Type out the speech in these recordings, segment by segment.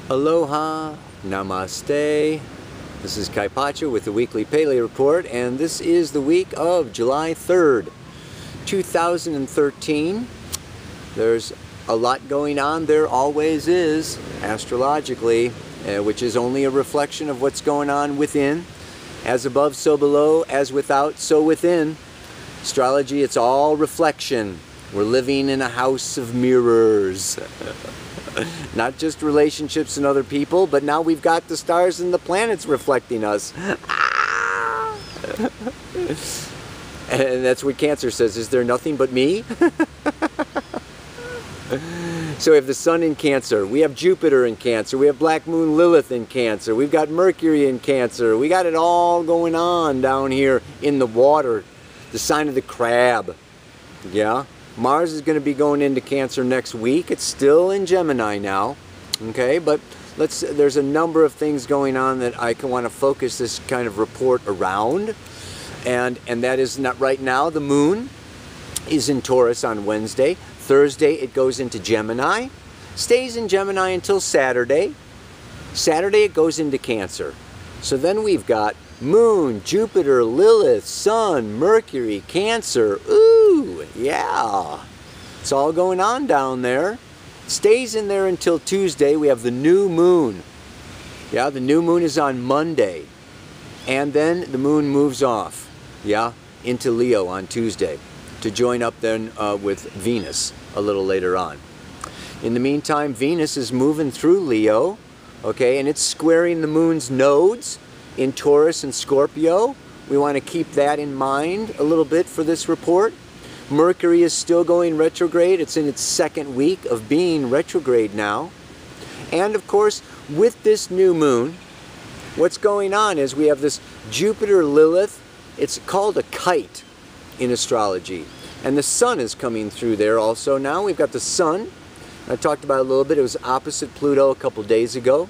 Aloha, namaste. This is Kite with the weekly Paleo report, and this is the week of July 3rd, 2013. There's a lot going on. There always is, astrologically, which is only a reflection of what's going on within. As above, so below. As without, so within. Astrology, it's all reflection. We're living in a house of mirrors. Not just relationships and other people, but now we've got the stars and the planets reflecting us. And that's what Cancer says, is there nothing but me? So we have the Sun in Cancer, we have Jupiter in Cancer, we have Black Moon Lilith in Cancer, we've got Mercury in Cancer, we got it all going on down here in the water, the sign of the crab. Yeah? Mars is going to be going into Cancer next week. It's still in Gemini now, okay? But there's a number of things going on that I want to focus this kind of report around, and that is not right now. The Moon is in Taurus on Wednesday. Thursday it goes into Gemini, stays in Gemini until Saturday. Saturday it goes into Cancer. So then we've got Moon, Jupiter, Lilith, Sun, Mercury, Cancer. Ooh, yeah. It's all going on down there. Stays in there until Tuesday. We have the new moon. Yeah, the new moon is on Monday. And then the moon moves off, yeah, into Leo on Tuesday to join up then with Venus a little later on. In the meantime, Venus is moving through Leo, okay, and it's squaring the moon's nodes in Taurus and Scorpio. We want to keep that in mind a little bit for this report. Mercury is still going retrograde. It's in its second week of being retrograde now. And of course, with this new moon, what's going on is we have this Jupiter Lilith. It's called a kite in astrology. And the Sun is coming through there also now. We've got the Sun. I talked about it a little bit. It was opposite Pluto a couple days ago.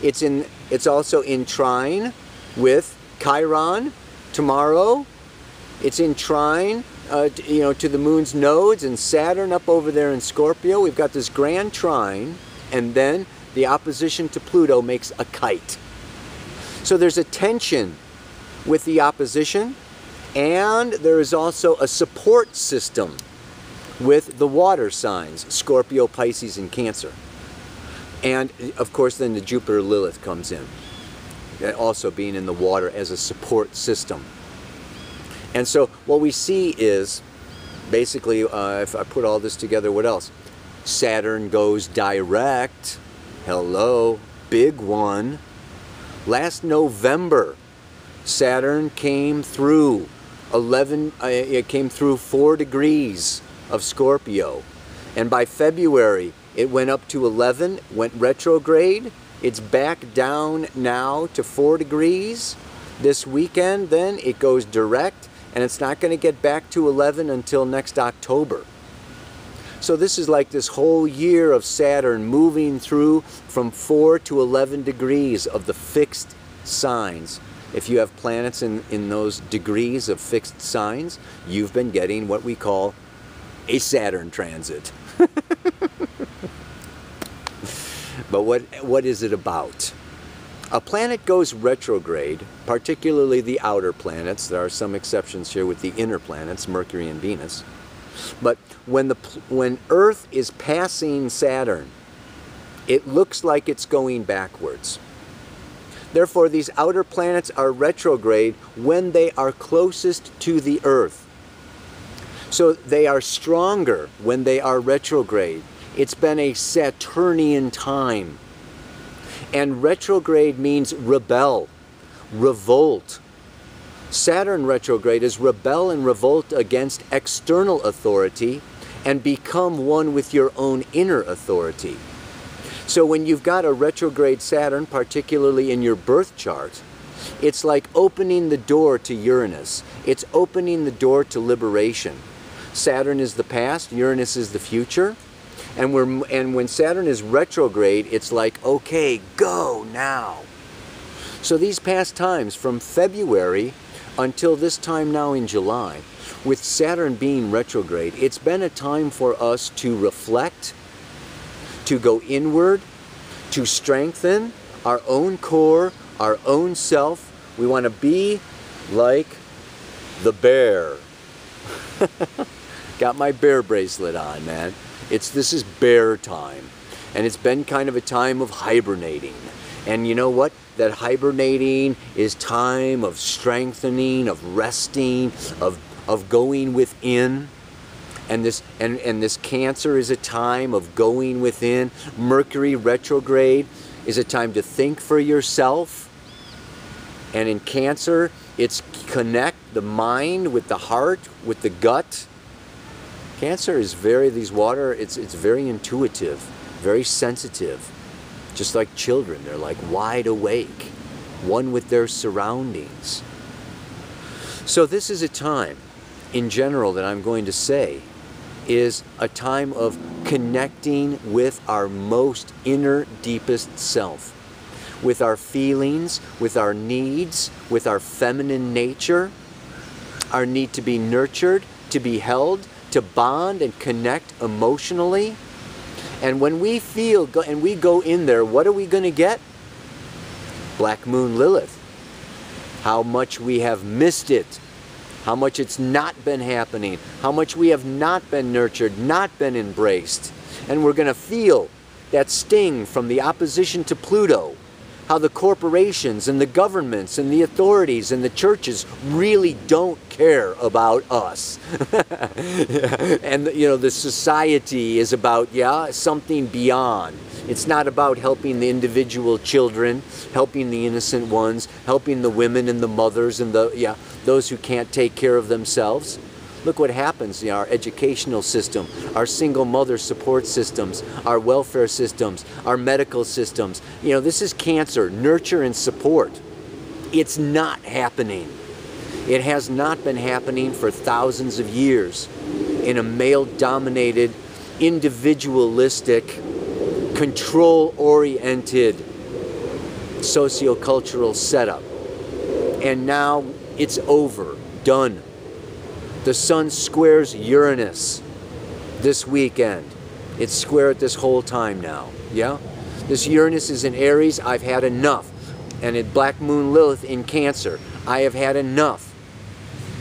It's also in trine with Chiron tomorrow. It's in trine, to the moon's nodes and Saturn up over there in Scorpio. We've got this grand trine, and then the opposition to Pluto makes a kite. So there's a tension with the opposition, and there is also a support system with the water signs, Scorpio, Pisces, and Cancer. And of course then the Jupiter Lilith comes in, also being in the water as a support system. And so what we see is, basically, if I put all this together, what else? Saturn goes direct. Hello, big one. Last November, Saturn came through 4 degrees of Scorpio. And by February, it went up to 11, went retrograde. It's back down now to 4 degrees. This weekend, then, it goes direct, and it's not going to get back to 11 until next October. So this is like this whole year of Saturn moving through from 4 to 11 degrees of the fixed signs. If you have planets in those degrees of fixed signs, you've been getting what we call a Saturn transit. But what is it about? A planet goes retrograde, particularly the outer planets. There are some exceptions here with the inner planets, Mercury and Venus. But when Earth is passing Saturn, it looks like it's going backwards. Therefore, these outer planets are retrograde when they are closest to the Earth. So they are stronger when they are retrograde. It's been a Saturnian time. And retrograde means rebel, revolt. Saturn retrograde is rebel and revolt against external authority and become one with your own inner authority. So when you've got a retrograde Saturn, particularly in your birth chart, it's like opening the door to Uranus. It's opening the door to liberation. Saturn is the past, Uranus is the future. And when Saturn is retrograde, it's like, okay, go now. So these past times, from February until this time now in July, with Saturn being retrograde, it's been a time for us to reflect, to go inward, to strengthen our own core, our own self. We want to be like the bear. Got my bear bracelet on, man. This is bear time. And it's been kind of a time of hibernating. And you know what? That hibernating is time of strengthening, of resting, of going within. And this Cancer is a time of going within. Mercury retrograde is a time to think for yourself. And in Cancer, it's connect the mind with the heart, with the gut. Cancer is it's very intuitive, very sensitive. Just like children, they're like wide awake, one with their surroundings. So this is a time, in general, that I'm going to say, is a time of connecting with our most inner, deepest self. With our feelings, with our needs, with our feminine nature, our need to be nurtured, to be held, to bond and connect emotionally. And when we feel, and we go in there, what are we going to get? Black Moon Lilith. How much we have missed it. How much it's not been happening. How much we have not been nurtured, not been embraced. And we're going to feel that sting from the opposition to Pluto. How the corporations and the governments and the authorities and the churches really don't care about us. And the society is about, something beyond. It's not about helping the individual children, helping the innocent ones, helping the women and the mothers and those who can't take care of themselves. Look what happens in our educational system, our single mother support systems, our welfare systems, our medical systems. This is Cancer, nurture and support. It's not happening. It has not been happening for thousands of years in a male-dominated, individualistic, control-oriented sociocultural setup. And now it's over, done. The Sun squares Uranus this weekend. It's square it this whole time now. Yeah? This Uranus is in Aries. I've had enough. And in Black Moon Lilith in Cancer. I have had enough.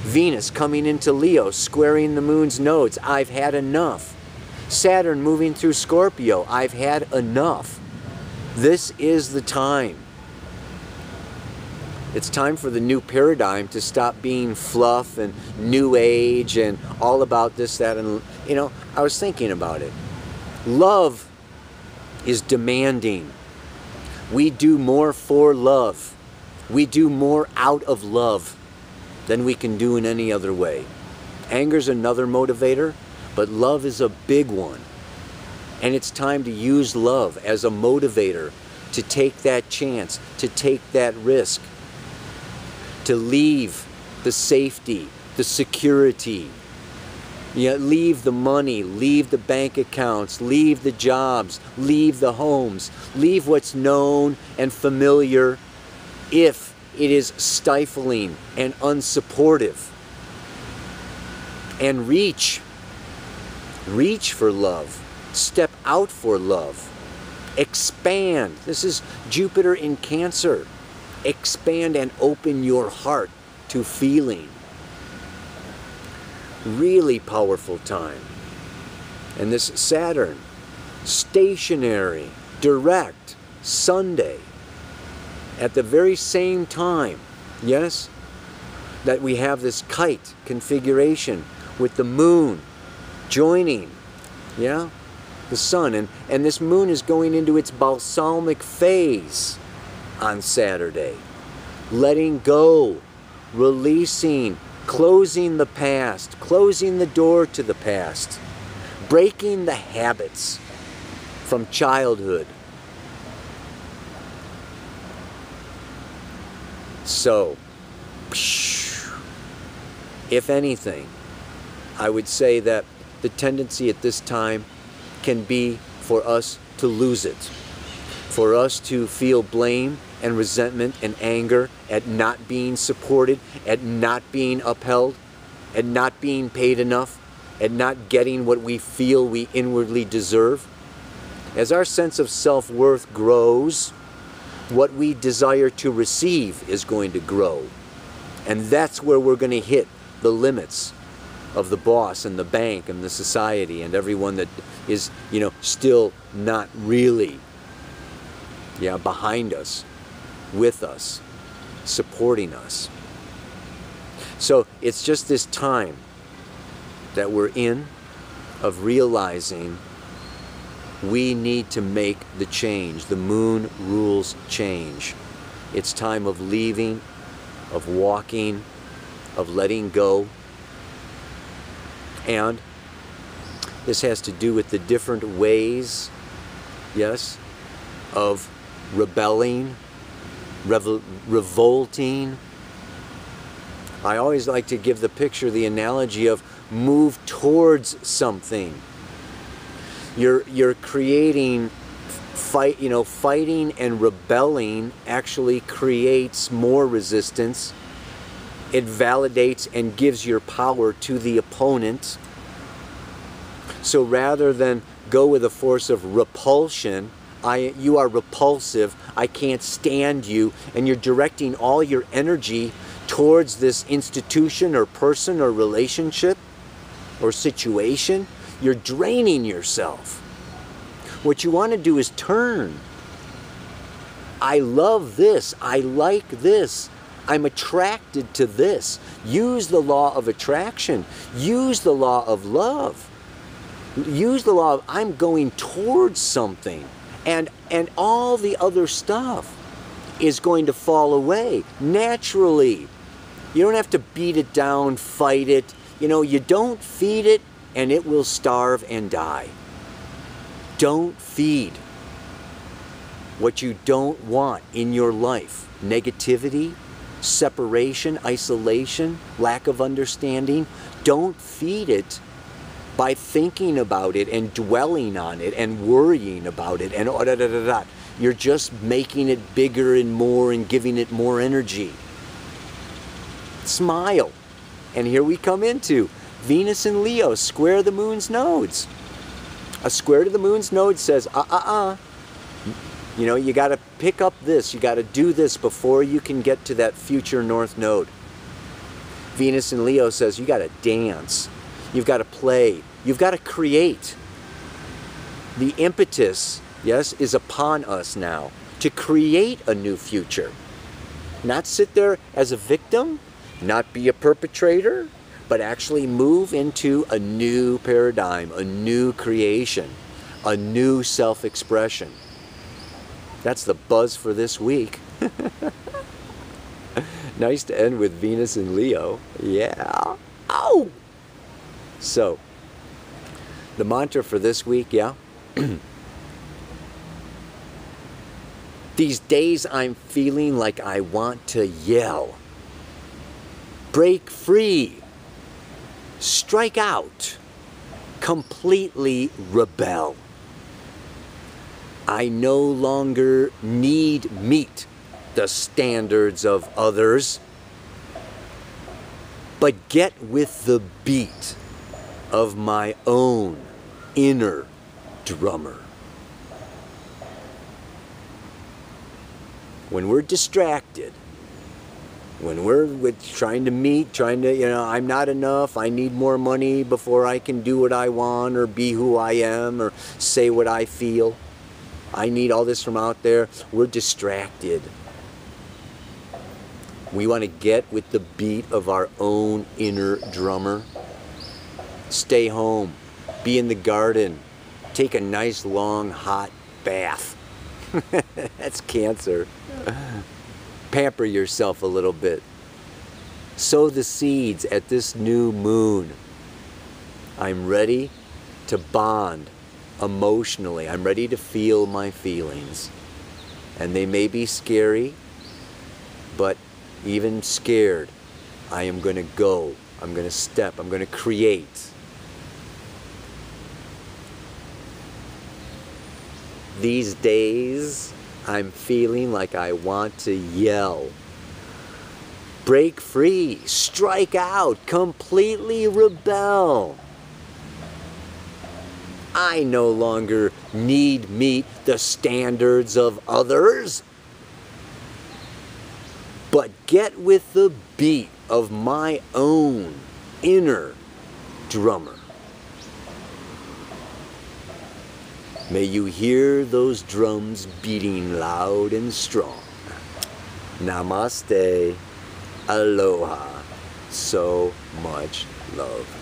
Venus coming into Leo, squaring the moon's nodes. I've had enough. Saturn moving through Scorpio. I've had enough. This is the time. It's time for the new paradigm to stop being fluff and new age and all about this, that, and, I was thinking about it. Love is demanding. We do more for love. We do more out of love than we can do in any other way. Anger's another motivator, but love is a big one. And it's time to use love as a motivator to take that chance, to take that risk, to leave the safety, the security, leave the money, leave the bank accounts, leave the jobs, leave the homes, leave what's known and familiar if it is stifling and unsupportive. And reach for love, step out for love, expand. This is Jupiter in Cancer. Expand and open your heart to feeling. Really powerful time. And this Saturn, stationary, direct, Sunday, at the very same time, yes, that we have this kite configuration with the moon joining, the sun. And this moon is going into its balsamic phase on Saturday. Letting go, releasing, closing the past, closing the door to the past, breaking the habits from childhood. So, if anything, I would say that the tendency at this time can be for us to lose it, for us to feel blame and resentment and anger at not being supported, at not being upheld, at not being paid enough, at not getting what we feel we inwardly deserve. As our sense of self-worth grows, what we desire to receive is going to grow. And that's where we're going to hit the limits of the boss and the bank and the society and everyone that is, you know, still not really, yeah, behind us, with us, supporting us. So it's just this time that we're in of realizing we need to make the change. The moon rules change. It's time of leaving, of walking, of letting go. And this has to do with the different ways, yes, of rebelling, revolting. I always like to give the picture, the analogy of move towards something. You're creating fighting and rebelling actually creates more resistance. It validates and gives your power to the opponent. So rather than go with a force of repulsion, you are repulsive, I can't stand you, and you're directing all your energy towards this institution or person or relationship or situation, you're draining yourself. What you want to do is turn. I love this. I like this. I'm attracted to this. Use the law of attraction. Use the law of love. Use the law of I'm going towards something. And all the other stuff is going to fall away naturally. You don't have to beat it down, fight it. You know, you don't feed it and it will starve and die. Don't feed what you don't want in your life. Negativity, separation, isolation, lack of understanding. Don't feed it by thinking about it and dwelling on it and worrying about it and da-da-da-da-da. You're just making it bigger and more and giving it more energy. Smile. And here we come into Venus and Leo square the moon's nodes. A square to the moon's node says, you know, you got to pick up this, you got to do this before you can get to that future north node. Venus and Leo says, you got to dance, you've got to play, you've got to create. The impetus, yes, is upon us now to create a new future. Not sit there as a victim, not be a perpetrator, but actually move into a new paradigm, a new creation, a new self-expression. That's the buzz for this week. Nice to end with Venus and Leo. Yeah. Ow! So, the mantra for this week, yeah? These days I'm feeling like I want to yell. Break free. Strike out. Completely rebel. I no longer need meet the standards of others, but get with the beat of my own inner drummer. When we're distracted, when we're trying to, you know, I'm not enough, I need more money before I can do what I want or be who I am or say what I feel. I need all this from out there. We're distracted. We want to get with the beat of our own inner drummer. Stay home. Be in the garden. Take a nice long hot bath. That's Cancer. Pamper yourself a little bit. Sow the seeds at this new moon. I'm ready to bond emotionally. I'm ready to feel my feelings. And they may be scary, but even scared, I am going to go. I'm going to step. I'm going to create. These days, I'm feeling like I want to yell. Break free, strike out, completely rebel. I no longer need meet the standards of others, but get with the beat of my own inner drummer. May you hear those drums beating loud and strong. Namaste. Aloha. So much love.